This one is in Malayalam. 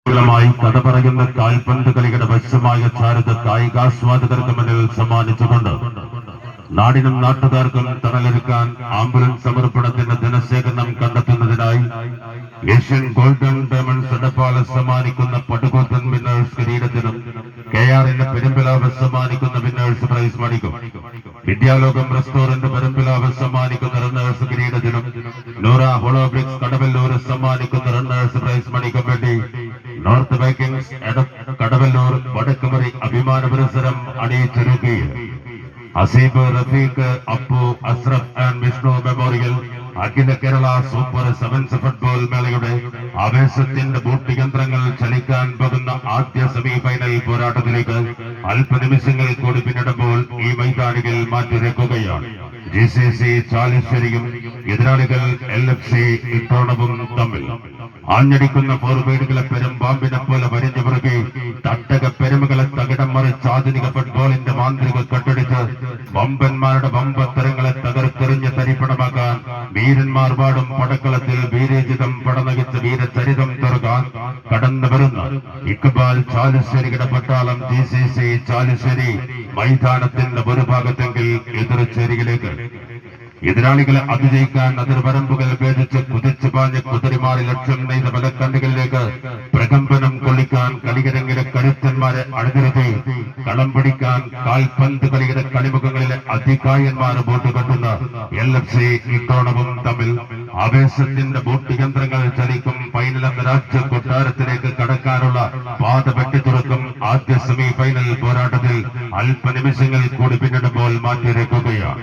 കഥ പറയുന്ന കാൽപന്ത് കളിയുടെ വശ്യമായ ചാരുത കായികാസ്വാദകർക്ക് മുന്നിൽ സമ്മാനിച്ചുകൊണ്ട് നാടിനും നാട്ടുകാർക്കും തണലൊരുക്കാൻ ആംബുലൻസ് സമർപ്പണത്തിന്റെ ധനശേഖരണം കണ്ടെത്തുന്നതിനായി ഏഷ്യൻ ഗോൾഡൻ ഡയമണ്ട്സ് എടപ്പാള സമ്മാനിക്കുന്ന പടുകൂറ്റൻ വിന്നേഴ്സ് കിരീടത്തിനും KRന്റെ പെരുമ്പിലാവ് സമ്മാനിക്കുന്ന വിന്നേഴ്സ് പ്രൈസ് മണിക്കും വിദ്യാലോകം റെസ്റ്റോറന്റ് പെരുമ്പിലാവ് സമ്മാനിക്കുന്ന റണ്ണേഴ്സ് കിരീടത്തിനും നൂറ ഹോളോബ്രിക്സ് കടവല്ലൂർ സമ്മാനിക്കുന്ന റണ്ണേഴ്സ് പ്രൈസ് മണിക്കും വേണ്ടി നോർത്ത് വൈക്കിംഗ്സ് കടവല്ലൂർ വടക്കുമറി അഭിമാന പുരസ്സരം അണിയിച്ചൊരുക്കി Aseeb Rafeeq Appu Asraf and Vishnu memorial Akhila Kerala super sevens football മേളയുടെ ആവേശത്തിന്റെ ബൂട്ടിയന്ത്രങ്ങൾ ചലിക്കാൻ പോകുന്ന ആദ്യ സെമി ഫൈനൽ പോരാട്ടത്തിലേക്ക് അല്പനിമിഷങ്ങൾ കൂടി പിന്നിടുമ്പോൾ ഈ മൈതാനികൾ മാറ്റിവെക്കുകയാണ് GCC ചാലിശ്ശേരിയും എതിരാളികൾ LFC ഇട്ടോണവും തമ്മിൽ ആഞ്ഞടിക്കുന്ന ഫോർവേഡുകളെ പെരുമ്പാമ്പിനെ പോലെ വരിഞ്ഞു മുറുകി തട്ടക പെരുമകളെ തകിടം മറിച്ച് ആധുനിക ഫുട്ബോളിന്റെ മാന്ത്രിക കെട്ടടിച്ച് വമ്പന്മാരുടെ വമ്പത്തരങ്ങളെ തകർത്തെറിഞ്ഞ് തരിപ്പണമാക്കാൻ വീരന്മാർ പാടും പടക്കളത്തിൽ വീരചിതം പടനകിച്ച് വീരചരിതം തുറക്കാൻ കടന്നു വരുന്ന ഇക്ബാൽ ചാലുശ്ശേരിയുടെ പട്ടാളം GCC ചാലുശ്ശേരി മൈതാനത്തിന്റെ ഒരു ഭാഗത്തെങ്കിൽ എതിർച്ചേരിയിലേക്ക് എതിരാളികളെ അതിജയിക്കാൻ അതിർവരമ്പുകൾ ഭേദിച്ച് കുതിച്ചു പാഞ്ഞ് കുതിരിമാറി ലക്ഷ്യം നെയ്ത ബലക്കണ്ടുകളിലേക്ക് പ്രകമ്പനം കൊള്ളിക്കാൻ കളികരങ്ങിലെ കരുത്തന്മാരെ അണിനിരത്തി കളം പിടിക്കാൻ കാൽപന്ത് കളിയുടെ കളിമുഖങ്ങളിലെ അതികായന്മാർ ബോട്ട് കെട്ടുന്ന LFC ഇട്ടോണവും തമ്മിൽ ആവേശത്തിന്റെ ബോട്ടിയന്ത്രങ്ങൾ ചലിക്കും ഫൈനൽ എന്ന രാജ്യ കൊട്ടാരത്തിലേക്ക് കടക്കാനുള്ള പാത വെട്ടിത്തുറക്കും ആദ്യ സെമി ഫൈനൽ പോരാട്ടത്തിൽ അല്പനിമിഷങ്ങൾ കൂടി പിന്നിടുമ്പോൾ മാറ്റിവെക്കുകയാണ്.